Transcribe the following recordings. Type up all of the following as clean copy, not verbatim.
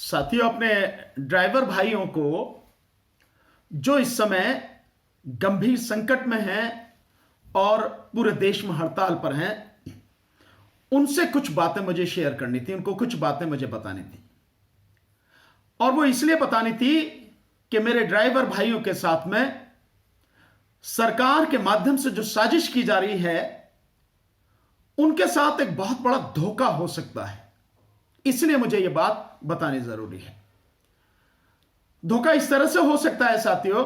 साथियों, अपने ड्राइवर भाइयों को जो इस समय गंभीर संकट में हैं और पूरे देश में हड़ताल पर हैं, उनसे कुछ बातें मुझे शेयर करनी थी, उनको कुछ बातें मुझे बतानी थी। और वो इसलिए बतानी थी कि मेरे ड्राइवर भाइयों के साथ में सरकार के माध्यम से जो साजिश की जा रही है, उनके साथ एक बहुत बड़ा धोखा हो सकता है। इसलिए मुझे यह बात बतानी जरूरी है। धोखा इस तरह से हो सकता है साथियों,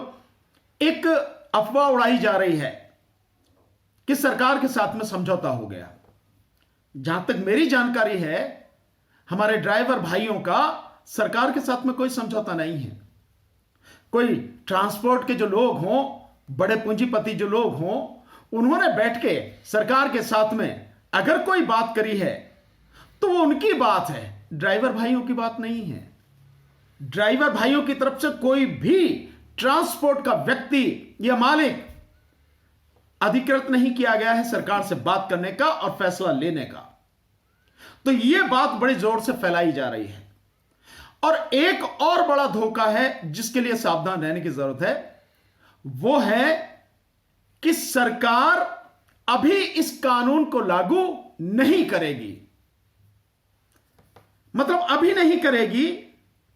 एक अफवाह उड़ाई जा रही है कि सरकार के साथ में समझौता हो गया। जहां तक मेरी जानकारी है, हमारे ड्राइवर भाइयों का सरकार के साथ में कोई समझौता नहीं है। कोई ट्रांसपोर्ट के जो लोग हों, बड़े पूंजीपति जो लोग हों, उन्होंने बैठ के सरकार के साथ में अगर कोई बात करी है तो वो उनकी बात है, ड्राइवर भाइयों की बात नहीं है। ड्राइवर भाइयों की तरफ से कोई भी ट्रांसपोर्ट का व्यक्ति या मालिक अधिकृत नहीं किया गया है सरकार से बात करने का और फैसला लेने का। तो यह बात बड़े जोर से फैलाई जा रही है। और एक और बड़ा धोखा है जिसके लिए सावधान रहने की जरूरत है, वो है कि सरकार अभी इस कानून को लागू नहीं करेगी। मतलब अभी नहीं करेगी,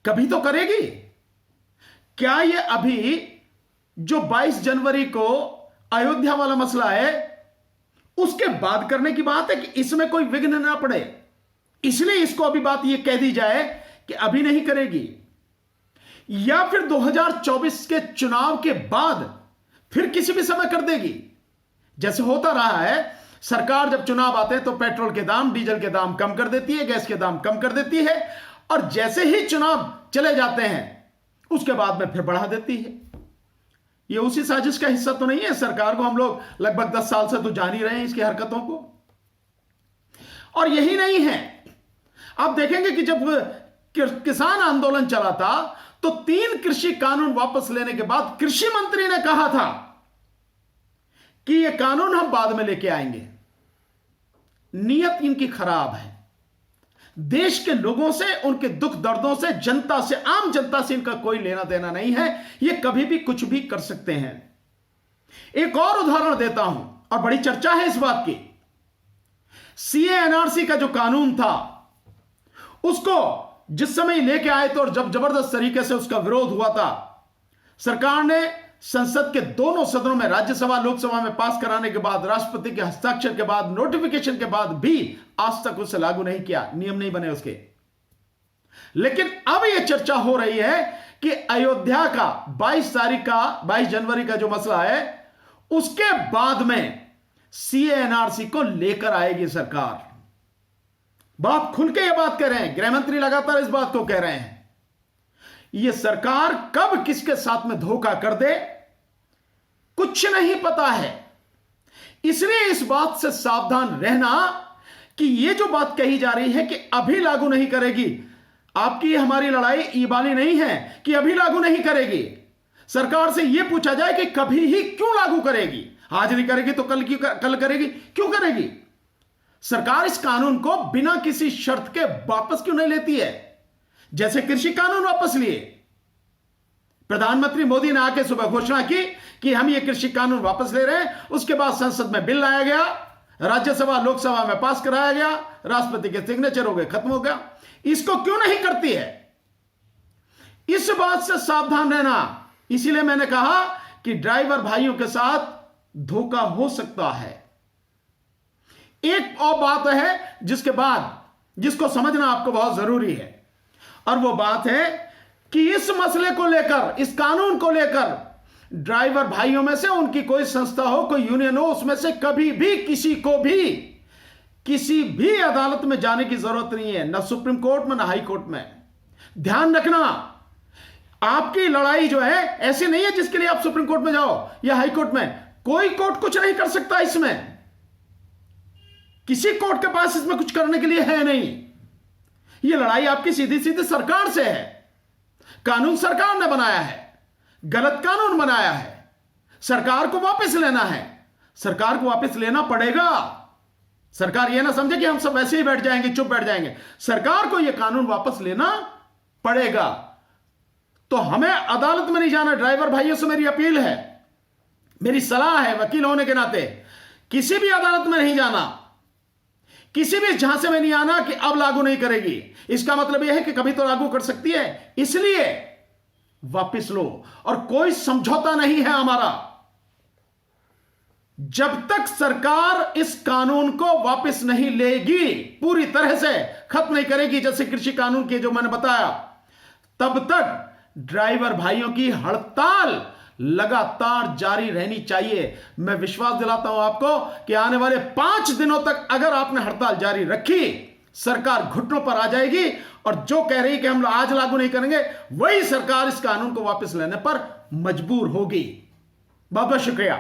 कभी तो करेगी। क्या यह अभी जो 22 जनवरी को अयोध्या वाला मसला है, उसके बाद करने की बात है कि इसमें कोई विघ्न ना पड़े, इसलिए इसको अभी बात यह कह दी जाए कि अभी नहीं करेगी? या फिर 2024 के चुनाव के बाद फिर किसी भी समय कर देगी? जैसे होता रहा है, सरकार जब चुनाव आते हैं तो पेट्रोल के दाम, डीजल के दाम कम कर देती है, गैस के दाम कम कर देती है, और जैसे ही चुनाव चले जाते हैं उसके बाद में फिर बढ़ा देती है। यह उसी साजिश का हिस्सा तो नहीं है? सरकार को हम लोग लगभग 10 साल से तो जान ही रहे हैं इसकी हरकतों को। और यही नहीं है, आप देखेंगे कि जब किसान आंदोलन चला था तो 3 कृषि कानून वापस लेने के बाद कृषि मंत्री ने कहा था कि यह कानून हम बाद में लेके आएंगे। नीयत इनकी खराब है। देश के लोगों से, उनके दुख दर्दों से, जनता से, आम जनता से इनका कोई लेना देना नहीं है। यह कभी भी कुछ भी कर सकते हैं। एक और उदाहरण देता हूं, और बड़ी चर्चा है इस बात की। सीए एनआरसी का जो कानून था, उसको जिस समय लेके आए थे और जब जबरदस्त तरीके से उसका विरोध हुआ था, सरकार ने संसद के दोनों सदनों में, राज्यसभा लोकसभा में पास कराने के बाद, राष्ट्रपति के हस्ताक्षर के बाद, नोटिफिकेशन के बाद भी आज तक उसे लागू नहीं किया, नियम नहीं बने उसके। लेकिन अब यह चर्चा हो रही है कि अयोध्या का 22 जनवरी का जो मसला है, उसके बाद में सीए एनआरसी को लेकर आएगी सरकार। बहुत खुल के यह बात कह रहे हैं, गृह मंत्री लगातार इस बात को कह रहे हैं। यह सरकार कब किसके साथ में धोखा कर दे, कुछ नहीं पता है। इसलिए इस बात से सावधान रहना कि यह जो बात कही जा रही है कि अभी लागू नहीं करेगी, आपकी हमारी लड़ाई ये वाली नहीं है कि अभी लागू नहीं करेगी। सरकार से यह पूछा जाए कि कभी ही क्यों लागू करेगी? आज नहीं करेगी तो कल करेगी, क्यों करेगी? सरकार इस कानून को बिना किसी शर्त के वापस क्यों नहीं लेती है? जैसे कृषि कानून वापस लिए, प्रधानमंत्री मोदी ने आके सुबह घोषणा की कि हम ये कृषि कानून वापस ले रहे हैं। उसके बाद संसद में बिल लाया गया, राज्यसभा लोकसभा में पास कराया गया, राष्ट्रपति के सिग्नेचर हो गए, खत्म हो गया। इसको क्यों नहीं करती है? इस बात से सावधान रहना। इसीलिए मैंने कहा कि ड्राइवर भाइयों के साथ धोखा हो सकता है। एक और बात है जिसको समझना आपको बहुत जरूरी है, और वो बात है कि इस मसले को लेकर, इस कानून को लेकर ड्राइवर भाइयों में से उनकी कोई संस्था हो, कोई यूनियन हो, उसमें से कभी भी किसी भी अदालत में जाने की जरूरत नहीं है, ना सुप्रीम कोर्ट में ना हाई कोर्ट में। ध्यान रखना, आपकी लड़ाई जो है ऐसी नहीं है जिसके लिए आप सुप्रीम कोर्ट में जाओ या हाई कोर्ट में। कोई कोर्ट कुछ नहीं कर सकता इसमें, किसी कोर्ट के पास इसमें कुछ करने के लिए है नहीं। यह लड़ाई आपकी सीधी सीधी सरकार से है। कानून सरकार ने बनाया है, गलत कानून बनाया है, सरकार को वापस लेना है। सरकार को वापस लेना पड़ेगा। सरकार यह ना समझे कि हम सब वैसे ही बैठ जाएंगे, चुप बैठ जाएंगे। सरकार को यह कानून वापस लेना पड़ेगा। तो हमें अदालत में नहीं जाना। ड्राइवर भाइयों से मेरी अपील है, मेरी सलाह है वकील होने के नाते, किसी भी अदालत में नहीं जाना, किसी भी झांसे में नहीं आना कि अब लागू नहीं करेगी। इसका मतलब यह है कि कभी तो लागू कर सकती है, इसलिए वापस लो। और कोई समझौता नहीं है हमारा। जब तक सरकार इस कानून को वापस नहीं लेगी, पूरी तरह से खत्म नहीं करेगी, जैसे कृषि कानून के जो मैंने बताया, तब तक ड्राइवर भाइयों की हड़ताल लगातार जारी रहनी चाहिए। मैं विश्वास दिलाता हूं आपको कि आने वाले 5 दिनों तक अगर आपने हड़ताल जारी रखी, सरकार घुटनों पर आ जाएगी और जो कह रही कि हम आज लागू नहीं करेंगे, वही सरकार इस कानून को वापस लेने पर मजबूर होगी। बहुत बहुत शुक्रिया।